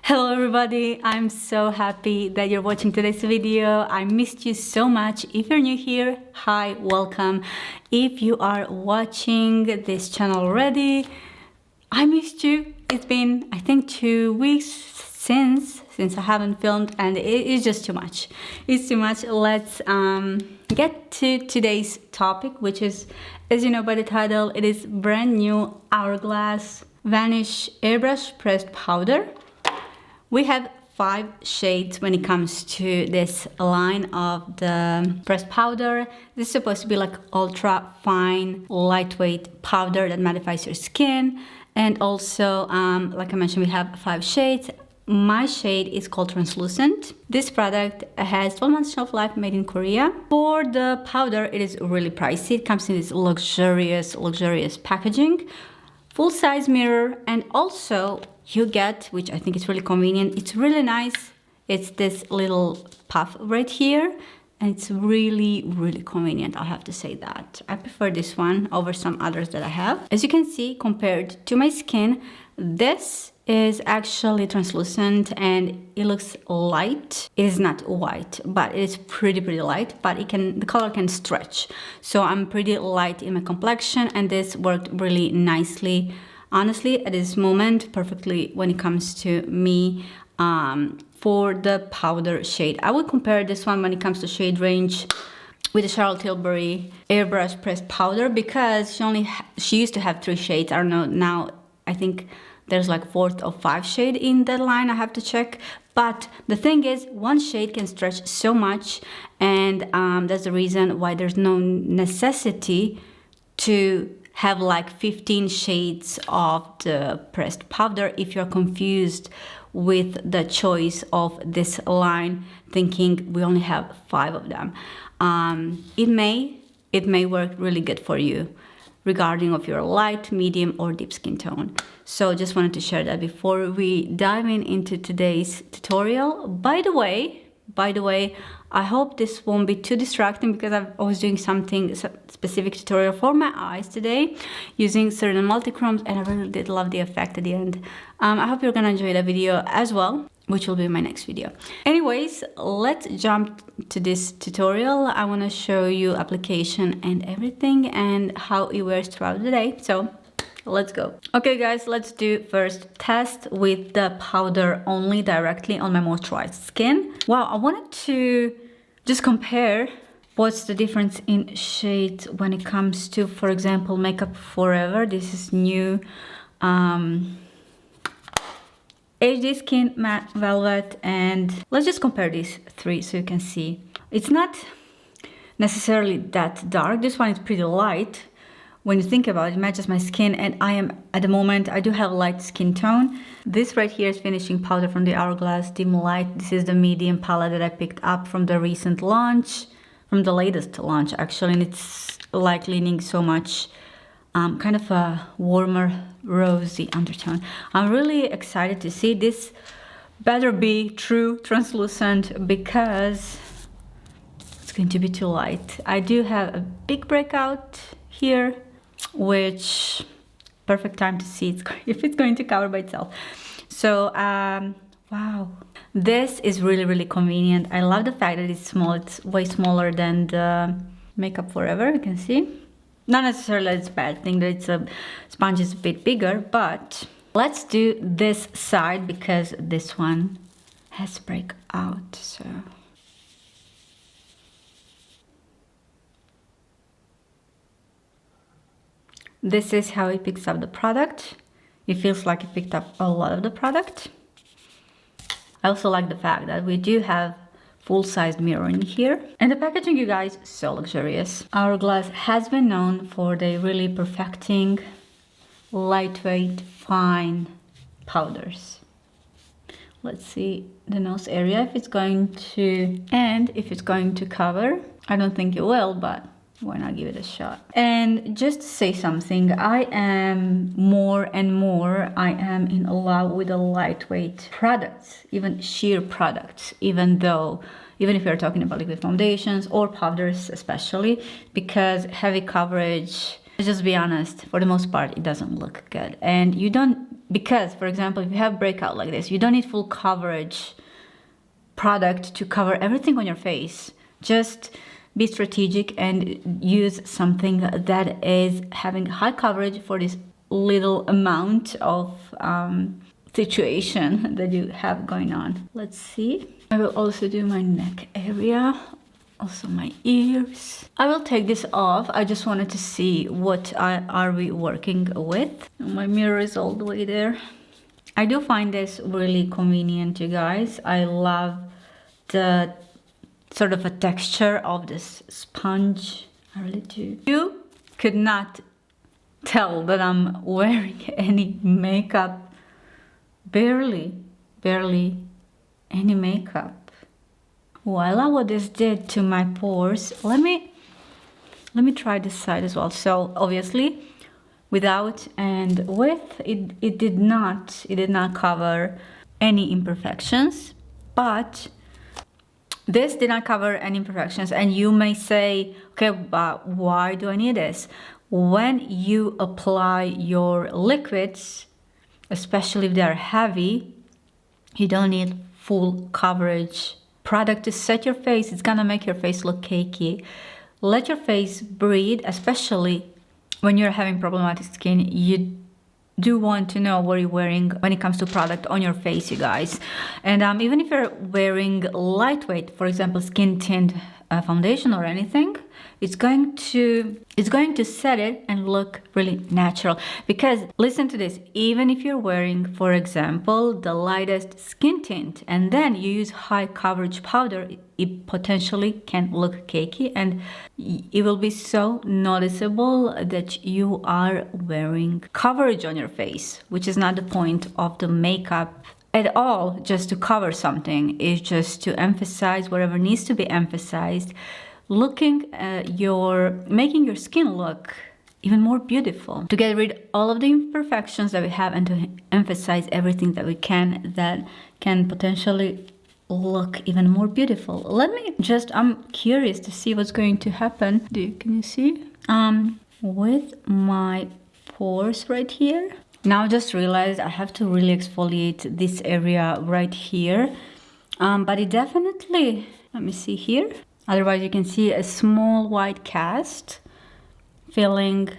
Hello everybody, I'm so happy that you're watching today's video. I missed you so much. If you're new here, hi, welcome. If you are watching this channel already, I missed you. It's been, I think, 2 weeks since I haven't filmed, and it is just too much. It's too much. Let's get to today's topic, which is, as you know by the title, it is brand new Hourglass Vanish Airbrush pressed powder. We have 5 shades when it comes to this line of the pressed powder. This is supposed to be like ultra fine, lightweight powder that mattifies your skin. And also, like I mentioned, we have 5 shades. My shade is called Translucent. This product has 12 months shelf life, made in Korea. For the powder, it is really pricey. It comes in this luxurious packaging, full-size mirror, and also you get, which I think is really convenient, it's really nice, it's this little puff right here, and it's really convenient. I'll have to say that I prefer this one over some others that I have. As you can see, compared to my skin, this is actually translucent and it looks light. It is not white, but it is pretty light, but the color can stretch. So I'm pretty light in my complexion, and this worked really nicely. Honestly, at this moment, perfectly when it comes to me for the powder shade. I would compare this one when it comes to shade range with the Charlotte Tilbury Airbrush pressed powder, because she used to have 3 shades. I don't know, now I think there's like 4th or 5th shade in that line. I have to check. But the thing is, one shade can stretch so much, and that's the reason why there's no necessity to have like 15 shades of the pressed powder if you're confused with the choice of this line, thinking we only have 5 of them. It may work really good for you regarding of your light, medium, or deep skin tone. So just wanted to share that before we dive into today's tutorial. By the way, I hope this won't be too distracting, because I was doing something specific tutorial for my eyes today using certain multi-chromes, and I really did love the effect at the end. I hope you're gonna enjoy the video as well, which will be my next video. Anyways, let's jump to this tutorial. I want to show you application and everything and how it wears throughout the day. So let's go. Okay guys, let's do first test with the powder only directly on my moisturized skin. Wow, I wanted to just compare what's the difference in shades when it comes to, for example, Makeup Forever. This is new HD Skin Matte Velvet, and let's just compare these 3 so you can see. It's not necessarily that dark. This one is pretty light. When you think about it, it matches my skin, and I am, at the moment, I do have light skin tone. This right here is finishing powder from the Hourglass Dim Light. This is the medium palette that I picked up from the recent launch, from the latest launch actually, and it's like leaning so much kind of a warmer rosy undertone. I'm really excited to see this. Better be true translucent, because it's going to be too light. I do have a big breakout here, which perfect time to see if it's going to cover by itself. So wow, this is really convenient. I love the fact that it's small. It's way smaller than the Makeup Forever. You can see, not necessarily it's a bad thing that it's a sponge is a bit bigger, but let's do this side because this one has breakout. So this is how it picks up the product. It feels like it picked up a lot of the product. I also like the fact that we do have full-size mirror in here. And the packaging, you guys, so luxurious. Hourglass has been known for the really perfecting lightweight, fine powders. Let's see the nose area, if it's going to, and if it's going to cover. I don't think it will, but why not give it a shot? And just to say something, I am more and more, I am in love with the lightweight products, even sheer products, even if you're talking about liquid foundations or powders especially, because heavy coverage, just be honest, for the most part, it doesn't look good. And you don't because, for example, if you have breakout like this, you don't need full coverage product to cover everything on your face. Just be strategic and use something that is having high coverage for this little amount of situation that you have going on. Let's see. I will also do my neck area, also my ears. I will take this off. I just wanted to see what are we working with. My mirror is all the way there. I do find this really convenient, you guys. I love the sort of a texture of this sponge. I really do. You could not tell that I'm wearing any makeup. Barely any makeup. Voila, what this did to my pores. Let me try this side as well. So obviously without and with, it did not cover any imperfections, but this did not cover any imperfections. And you may say, okay, but why do I need this? When you apply your liquids, especially if they are heavy, you don't need full coverage product to set your face. It's gonna make your face look cakey. Let your face breathe, especially when you're having problematic skin. You do want to know what you're wearing when it comes to product on your face, you guys. And even if you're wearing lightweight, for example, skin tint foundation or anything, it's going to set it and look really natural. Because listen to this, even if you're wearing, for example, the lightest skin tint and then you use high coverage powder, it potentially can look cakey, and it will be so noticeable that you are wearing coverage on your face, which is not the point of the makeup at all. Just to cover something is just to emphasize whatever needs to be emphasized, making your skin look even more beautiful, to get rid all of the imperfections that we have and to emphasize everything that we can that can potentially look even more beautiful. I'm curious to see what's going to happen. Can you see? With my pores right here. Now I just realized I have to really exfoliate this area right here. But it definitely, let me see here. Otherwise you can see a small white cast filling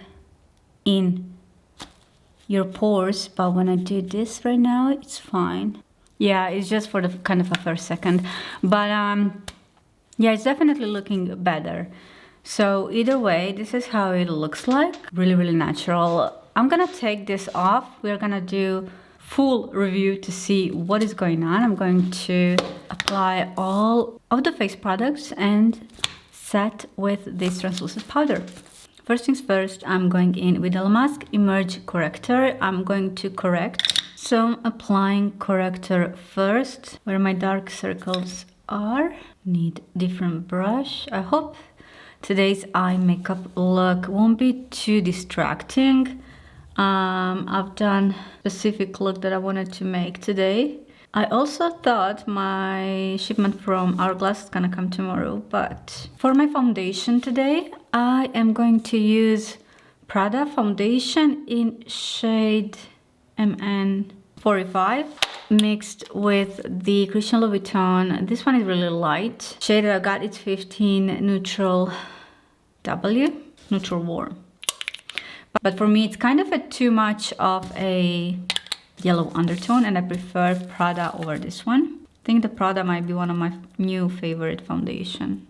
in your pores. But when I do this right now, it's fine. Yeah, it's just for the kind of a first second. But yeah, it's definitely looking better. So either way, this is how it looks like. Really natural. I'm gonna take this off. We're gonna do full review to see what is going on. I'm going to apply all of the face products and set with this translucent powder. First things first, I'm going in with the La Masque Emerge Corrector. I'm going to correct. So I'm applying corrector first where my dark circles are. Need different brush. I hope today's eye makeup look won't be too distracting. I've done a specific look that I wanted to make today. I also thought my shipment from Hourglass is gonna come tomorrow, but for my foundation today, I am going to use Prada foundation in shade MN45 mixed with the Christian Louboutin. This one is really light. Shade that I got, it's 15 Neutral W, Neutral Warm. But for me, it's kind of too much of a yellow undertone, and I prefer Prada over this one. I think the Prada might be one of my new favorite foundation.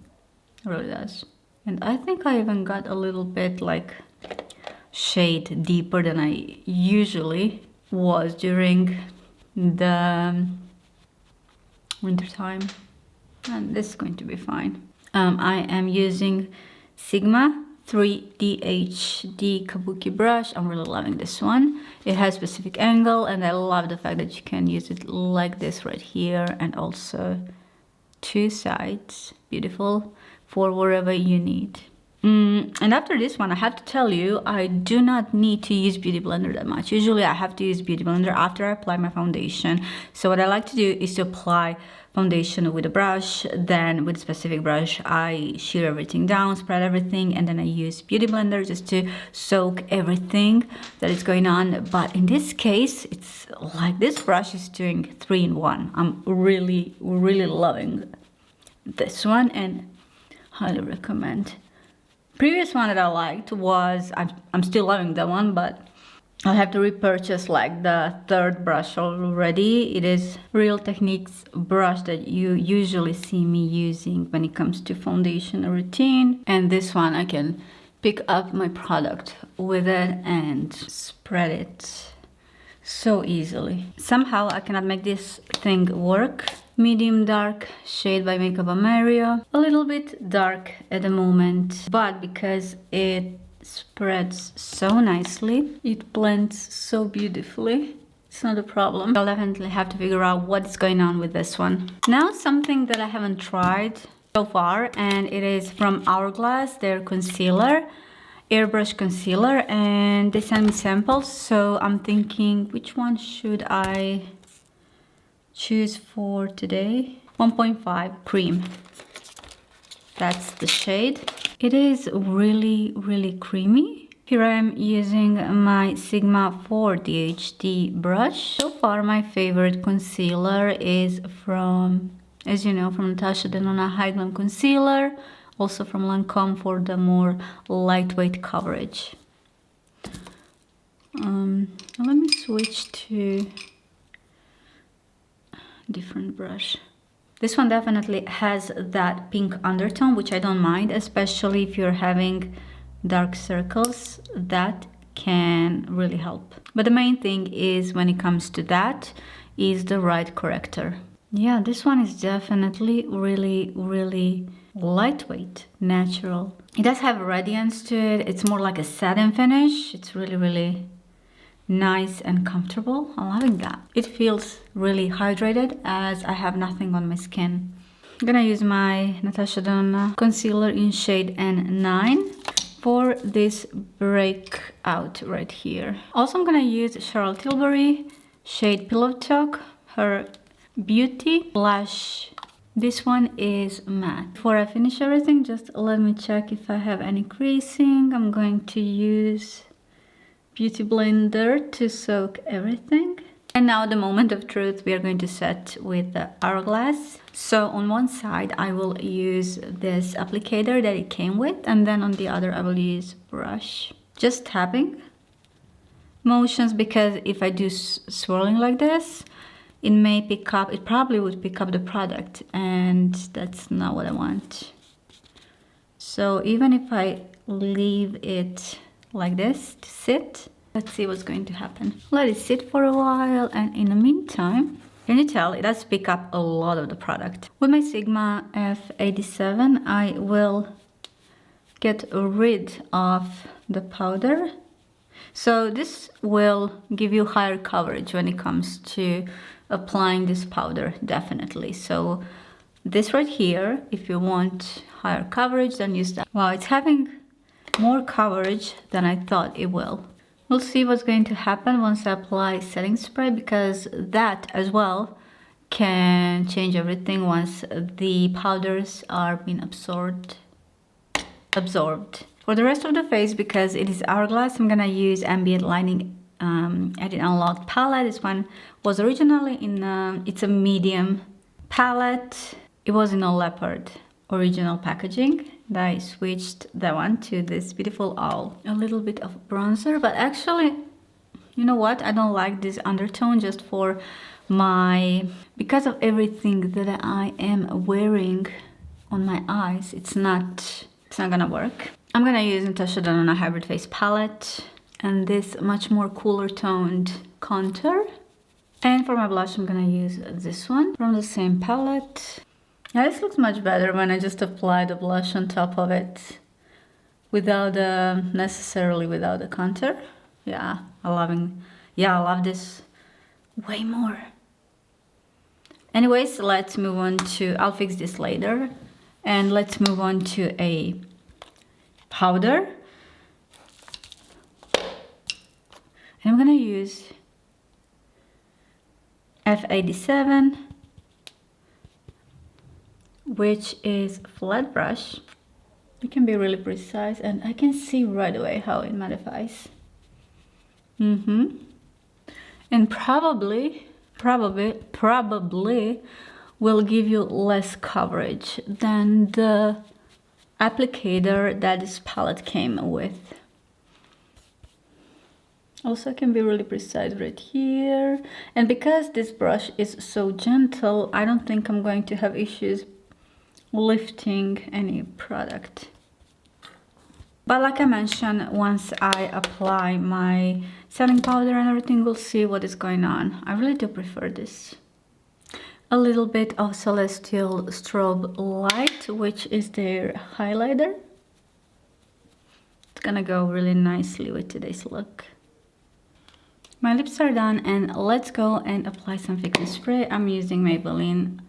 It really does. And I think I even got a little bit like shade deeper than I usually was during the winter time. And this is going to be fine. I am using Sigma 3DHD Kabuki brush. I'm really loving this one. It has specific angle, and I love the fact that you can use it like this right here and also two sides. Beautiful for wherever you need. And after this one, I have to tell you, I do not need to use Beauty Blender that much. Usually I have to use Beauty Blender after I apply my foundation. So what I like to do is to apply foundation with a brush, then with a specific brush, I shear everything down, spread everything, and then I use Beauty Blender just to soak everything that is going on. But in this case, it's like this brush is doing 3-in-1. I'm really, really loving this one and highly recommend. Previous one that I liked was, I'm still loving that one, but I'll have to repurchase like the third brush already. It is Real Techniques brush that you usually see me using when it comes to foundation routine. And this one I can pick up my product with it and spread it so easily. Somehow I cannot make this thing work. Medium dark shade by Makeup by Mario. A little bit dark at the moment, but because it spreads so nicely, it blends so beautifully, it's not a problem. I'll definitely have to figure out what's going on with this one. Now something that I haven't tried so far, and it is from Hourglass, their concealer, airbrush concealer, and they sent me samples, so I'm thinking which one should I choose for today. 1.5 cream, that's the shade. It is really, really creamy. Here I am using my Sigma 4 DHD brush. So far my favorite concealer is from, as you know, from Natasha Denona High Glam Concealer, also from Lancome for the more lightweight coverage. Let me switch to different brush. This one definitely has that pink undertone, which I don't mind, especially if you're having dark circles. That can really help. But the main thing is, when it comes to that, is the right corrector. Yeah, this one is definitely really, really lightweight, natural. It does have a radiance to it. It's more like a satin finish. It's really, really nice and comfortable. I'm loving that. It feels really hydrated as I have nothing on my skin. I'm gonna use my Natasha Denona concealer in shade N9 for this breakout right here. Also, I'm gonna use Charlotte Tilbury shade Pillow Talk, her Beauty blush. This one is matte. Before I finish everything, just let me check if I have any creasing. I'm going to use Beauty Blender to soak everything. And now the moment of truth, we are going to set with the Hourglass. So on one side I will use this applicator that it came with, and then on the other I will use brush. Just tapping motions, because if I do swirling like this, it may pick up, it probably would pick up the product, and that's not what I want. So even if I leave it like this to sit, let's see what's going to happen. Let it sit for a while, and in the meantime, can you tell it does pick up a lot of the product. With my Sigma F87, I will get rid of the powder. So this will give you higher coverage when it comes to applying this powder, definitely. So this right here, if you want higher coverage, then use that. Wow, it's having more coverage than I thought it will. We'll see what's going to happen once I apply setting spray, because that as well can change everything once the powders are being absorbed. For the rest of the face, because it is Hourglass, I'm gonna use Ambient Lighting Edit Unlocked palette. This one was originally in it's a medium palette. It was in a leopard original packaging. I switched that one to this beautiful owl. A little bit of bronzer, but actually, you know what? I don't like this undertone just for my, because of everything that I am wearing on my eyes. It's not gonna work. I'm gonna use Natasha Denona Hybrid Face palette and this much more cooler toned contour. And for my blush, I'm gonna use this one from the same palette. Yeah, this looks much better when I just apply the blush on top of it without necessarily without the contour. Yeah, I love this way more. Anyways, let's move on to, I'll fix this later, and let's move on to a powder. And I'm gonna use F87, which is flat brush. You can be really precise, and I can see right away how it mattifies. And probably will give you less coverage than the applicator that this palette came with. Also, I can be really precise right here. And because this brush is so gentle, I don't think I'm going to have issues lifting any product. But like I mentioned, once I apply my setting powder and everything, we'll see what is going on. I really do prefer this. A little bit of Celestial Strobe Light, which is their highlighter. It's gonna go really nicely with today's look. My lips are done, and let's go and apply some fixing spray. I'm using Maybelline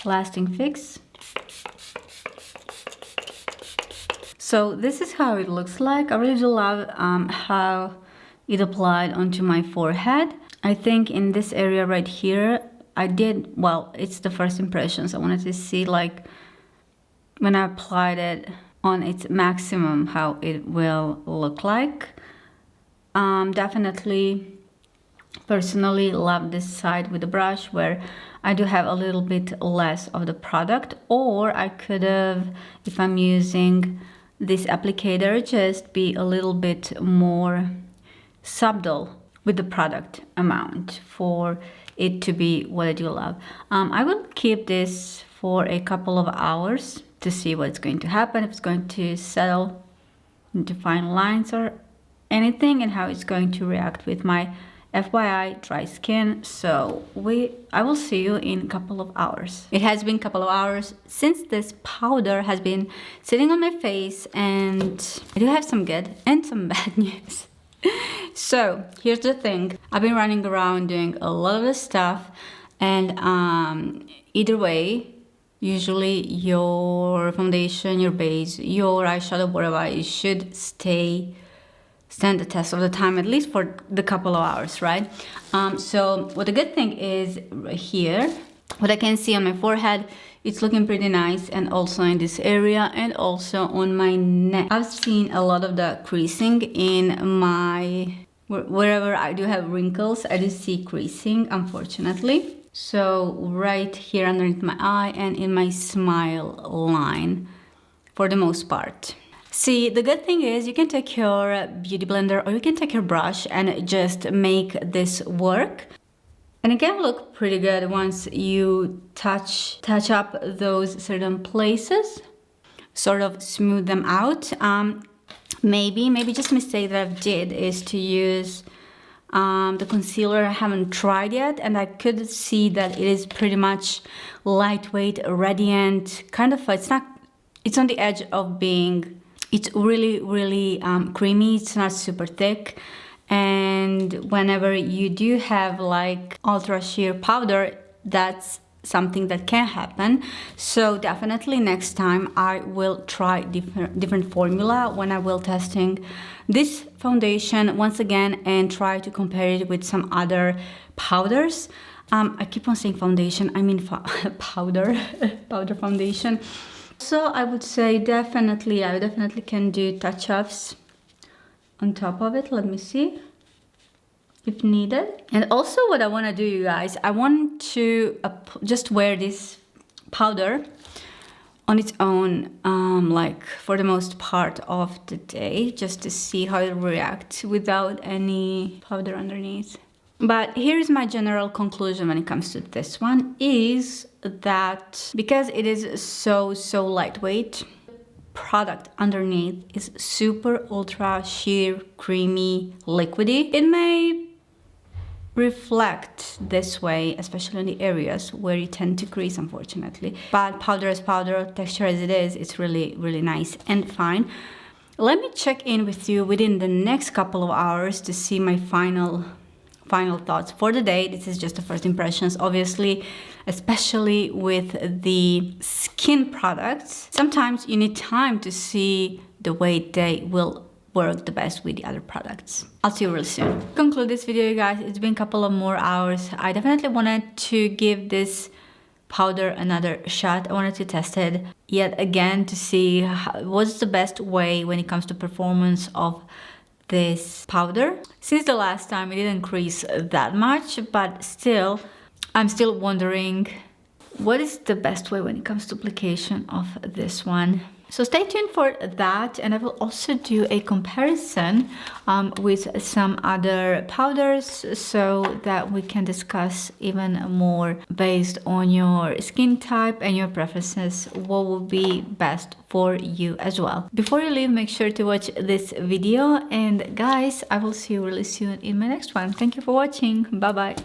Lasting Fix. So this is how it looks like. I really do love how it applied onto my forehead. I think in this area right here, I did, well, it's the first impressions. I wanted to see like when I applied it on its maximum, how it will look like. Definitely, personally love this side with the brush where I do have a little bit less of the product, or I could have, if I'm using this applicator, just be a little bit more subtle with the product amount for it to be what I do love. I will keep this for a couple of hours to see what's going to happen, if it's going to settle into fine lines or anything, and how it's going to react with my FYI dry skin. So I will see you in a couple of hours. It has been a couple of hours since this powder has been sitting on my face, and I do have some good and some bad news. So here's the thing. I've been running around doing a lot of this stuff, and either way, usually your foundation, your base, your eyeshadow, whatever, it should stand the test of the time, at least for the couple of hours, right? So what the good thing is right here, what I can see on my forehead, it's looking pretty nice, and also in this area, and also on my neck. I've seen a lot of the creasing in my, wherever I do have wrinkles, I do see creasing, unfortunately. So right here underneath my eye and in my smile line, for the most part. See, the good thing is you can take your beauty blender or you can take your brush and just make this work. And it can look pretty good once you touch up those certain places, sort of smooth them out. Maybe just a mistake that I did is to use the concealer I haven't tried yet, and I could see that it is pretty much lightweight, radiant, kind of, it's on the edge of being, it's really creamy, it's not super thick. And whenever you do have like ultra sheer powder, that's something that can happen. So definitely next time I will try different formula when I will testing this foundation once again and try to compare it with some other powders. I keep on saying foundation, I mean powder foundation. So I would say I definitely can do touch-ups on top of it. Let me see if needed. And also what I want to do, you guys, I want to just wear this powder on its own, like for the most part of the day, just to see how it reacts without any powder underneath. But here's my general conclusion when it comes to this one, is that because it is so lightweight, product underneath is super ultra sheer, creamy, liquidy. It may reflect this way, especially in the areas where you tend to crease, unfortunately. But powder as powder, texture as it is, it's really nice and fine. Let me check in with you within the next couple of hours to see my final final thoughts for the day. This is just the first impressions, obviously, especially with the skin products. Sometimes you need time to see the way they will work the best with the other products. I'll see you real soon. To conclude this video, you guys, it's been a couple of more hours. I definitely wanted to give this powder another shot. I wanted to test it yet again to see what's the best way when it comes to performance of this powder. Since the last time it didn't increase that much, but still, I'm still wondering what is the best way when it comes to application of this one. So stay tuned for that, and I will also do a comparison with some other powders so that we can discuss even more based on your skin type and your preferences what will be best for you as well. Before you leave, make sure to watch this video, and guys, I will see you really soon in my next one. Thank you for watching. Bye bye.